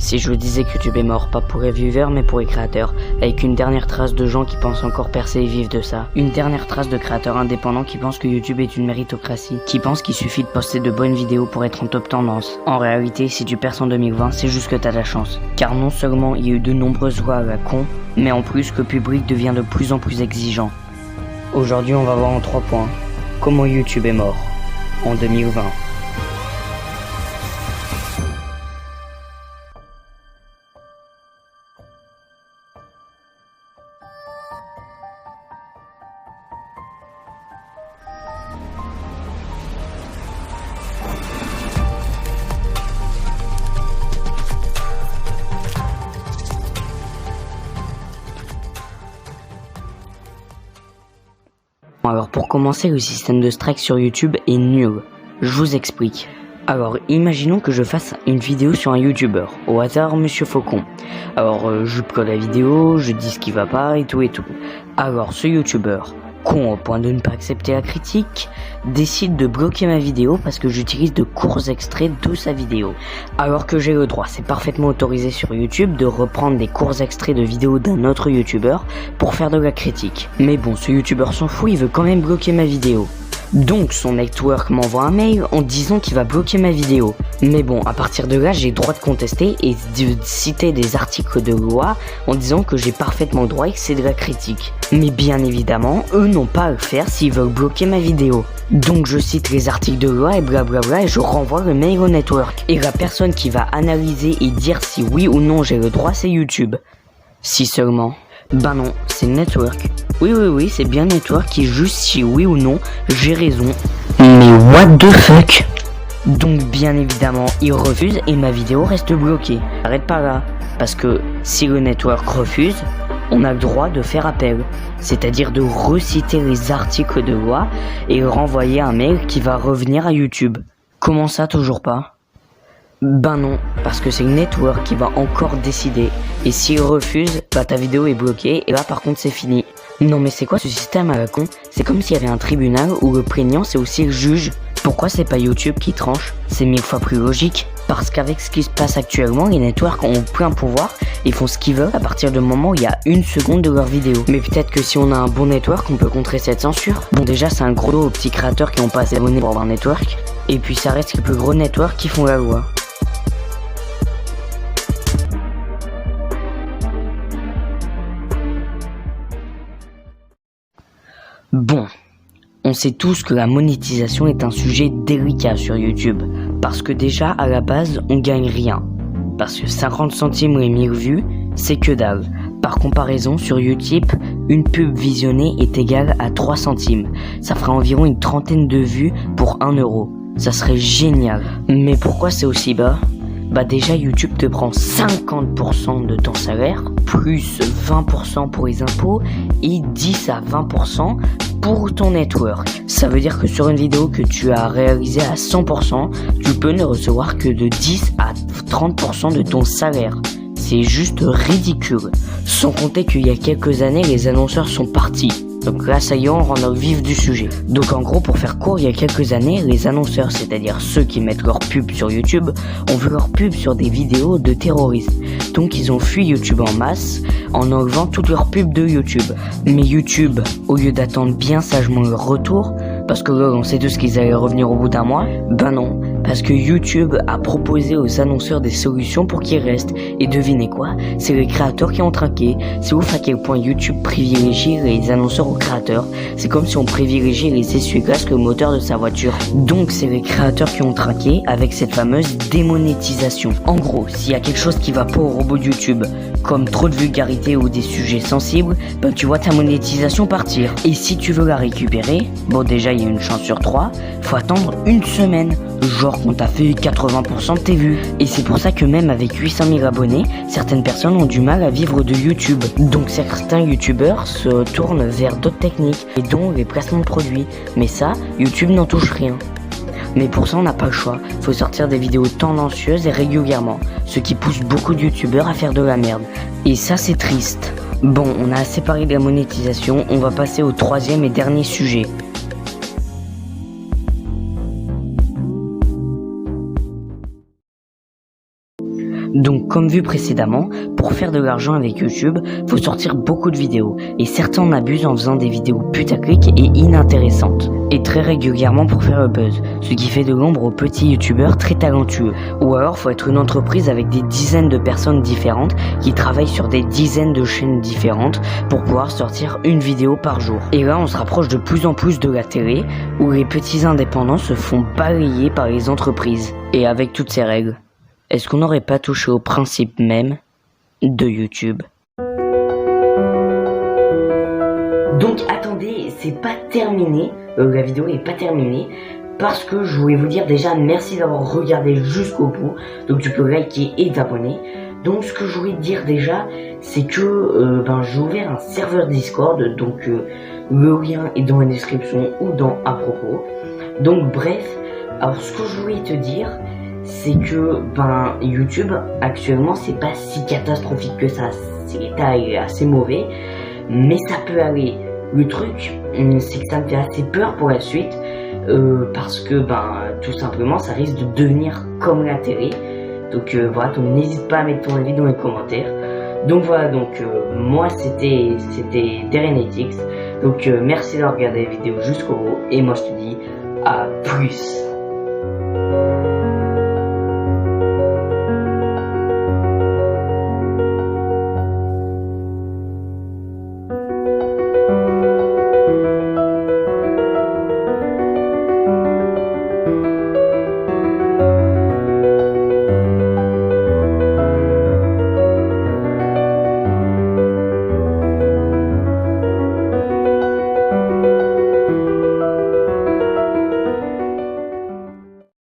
Si je disais que YouTube est mort, pas pour les viewers mais pour les créateurs, avec une dernière trace de gens qui pensent encore percer et vivre de ça. Une dernière trace de créateurs indépendants qui pensent que YouTube est une méritocratie, qui pensent qu'il suffit de poster de bonnes vidéos pour être en top tendance. En réalité, si tu perces en 2020, c'est juste que t'as de la chance. Car non seulement il y a eu de nombreuses lois à la con, mais en plus le public devient de plus en plus exigeant. Aujourd'hui, on va voir en 3 points comment YouTube est mort en 2020. Alors pour commencer, le système de strike sur YouTube est nul. Je vous explique. Alors imaginons que je fasse une vidéo sur un YouTuber, au hasard Monsieur Faucon. Alors je upload la vidéo, je dis ce qui va pas et tout. Alors ce YouTuber, con au point de ne pas accepter la critique, décide de bloquer ma vidéo parce que j'utilise de courts extraits de sa vidéo. Alors que j'ai le droit, c'est parfaitement autorisé sur YouTube de reprendre des courts extraits de vidéos d'un autre YouTuber pour faire de la critique. Mais bon, ce YouTuber s'en fout, il veut quand même bloquer ma vidéo. Donc son network m'envoie un mail en disant qu'il va bloquer ma vidéo. Mais bon, à partir de là, j'ai le droit de contester et de citer des articles de loi en disant que j'ai parfaitement le droit et que c'est de la critique. Mais bien évidemment, eux n'ont pas à le faire s'ils veulent bloquer ma vidéo. Donc je cite les articles de loi et blablabla et je renvoie le mail au network. Et la personne qui va analyser et dire si oui ou non j'ai le droit, c'est YouTube. Si seulement. Ben non, c'est Network. Oui, c'est bien Network qui juge si oui ou non j'ai raison. Mais what the fuck? Donc bien évidemment, il refuse et ma vidéo reste bloquée. Arrête pas là, parce que si le Network refuse, on a le droit de faire appel. C'est-à-dire de reciter les articles de loi et renvoyer un mail qui va revenir à YouTube. Comment ça, toujours pas? Ben non, parce que c'est le network qui va encore décider. Et s'il refuse, bah ta vidéo est bloquée et là par contre c'est fini. Non mais c'est quoi ce système à la con? C'est comme s'il y avait un tribunal où le plaignant c'est aussi le juge. Pourquoi c'est pas YouTube qui tranche? C'est 1000 fois plus logique. Parce qu'avec ce qui se passe actuellement, les networks ont plein pouvoir, ils font ce qu'ils veulent à partir du moment où il y a 1 seconde de leur vidéo. Mais peut-être que si on a un bon network, on peut contrer cette censure. Bon déjà c'est un gros dos aux petits créateurs qui n'ont pas assez d'abonnés pour avoir un network. Et puis ça reste les plus gros networks qui font la loi. Bon, on sait tous que la monétisation est un sujet délicat sur YouTube, parce que déjà à la base on gagne rien, parce que 50 centimes les 1000 vues, c'est que dalle. Par comparaison sur YouTube, une pub visionnée est égale à 3 centimes, ça fera environ une trentaine de vues pour 1 euro, ça serait génial. Mais pourquoi c'est aussi bas? Bah déjà YouTube te prend 50% de ton salaire, plus 20% pour les impôts et 10 à 20% pour ton network. Ça veut dire que sur une vidéo que tu as réalisée à 100%, tu peux ne recevoir que de 10 à 30% de ton salaire. C'est juste ridicule. Sans compter qu'il y a quelques années, les annonceurs sont partis. Donc là, ça y est, on rentre dans le vif du sujet. Donc en gros, pour faire court, il y a quelques années, les annonceurs, c'est-à-dire ceux qui mettent leurs pubs sur YouTube, ont vu leurs pubs sur des vidéos de terroristes. Donc ils ont fui YouTube en masse, en enlevant toutes leurs pubs de YouTube. Mais YouTube, au lieu d'attendre bien sagement leur retour, parce que là, on sait tous qu'ils allaient revenir au bout d'un mois, ben non. Parce que YouTube a proposé aux annonceurs des solutions pour qu'ils restent. Et devinez quoi? C'est les créateurs qui ont trinqué. C'est ouf à quel point YouTube privilégie les annonceurs aux créateurs. C'est comme si on privilégiait les essuie-glaces que le moteur de sa voiture. Donc c'est les créateurs qui ont trinqué avec cette fameuse démonétisation. En gros, s'il y a quelque chose qui va pas au robot de YouTube, comme trop de vulgarité ou des sujets sensibles, ben tu vois ta monétisation partir. Et si tu veux la récupérer, bon déjà il y a une chance sur 3, faut attendre 1 semaine. Genre qu'on t'a fait 80% de tes vues. Et c'est pour ça que même avec 800 000 abonnés, certaines personnes ont du mal à vivre de YouTube. Donc certains youtubeurs se tournent vers d'autres techniques, et dont les placements de produits. Mais ça, YouTube n'en touche rien. Mais pour ça on n'a pas le choix, faut sortir des vidéos tendancieuses et régulièrement, ce qui pousse beaucoup de youtubeurs à faire de la merde. Et ça c'est triste. Bon, on a assez parlé de la monétisation, on va passer au 3e et dernier sujet. Donc comme vu précédemment, pour faire de l'argent avec YouTube, faut sortir beaucoup de vidéos, et certains en abusent en faisant des vidéos putaclic et inintéressantes, et très régulièrement pour faire le buzz, ce qui fait de l'ombre aux petits youtubeurs très talentueux. Ou alors faut être une entreprise avec des dizaines de personnes différentes qui travaillent sur des dizaines de chaînes différentes pour pouvoir sortir une vidéo par jour. Et là on se rapproche de plus en plus de la télé, où les petits indépendants se font balayer par les entreprises. Et avec toutes ces règles, est-ce qu'on n'aurait pas touché au principe même de YouTube? Donc attendez, c'est pas terminé, la vidéo est pas terminée, parce que je voulais vous dire déjà merci d'avoir regardé jusqu'au bout, donc tu peux liker et t'abonner. Donc ce que je voulais te dire déjà, c'est que j'ai ouvert un serveur Discord, donc le lien est dans la description ou dans à propos. Donc bref, alors ce que je voulais te dire, c'est que YouTube actuellement c'est pas si catastrophique que ça, l'état est assez mauvais, mais ça peut aller. Le truc c'est que ça me fait assez peur pour la suite, parce que tout simplement ça risque de devenir comme la télé. Donc voilà, donc n'hésite pas à mettre ton avis dans les commentaires. Donc voilà, donc moi c'était Derenetix. Donc merci d'avoir regardé la vidéo jusqu'au bout, et moi je te dis à plus.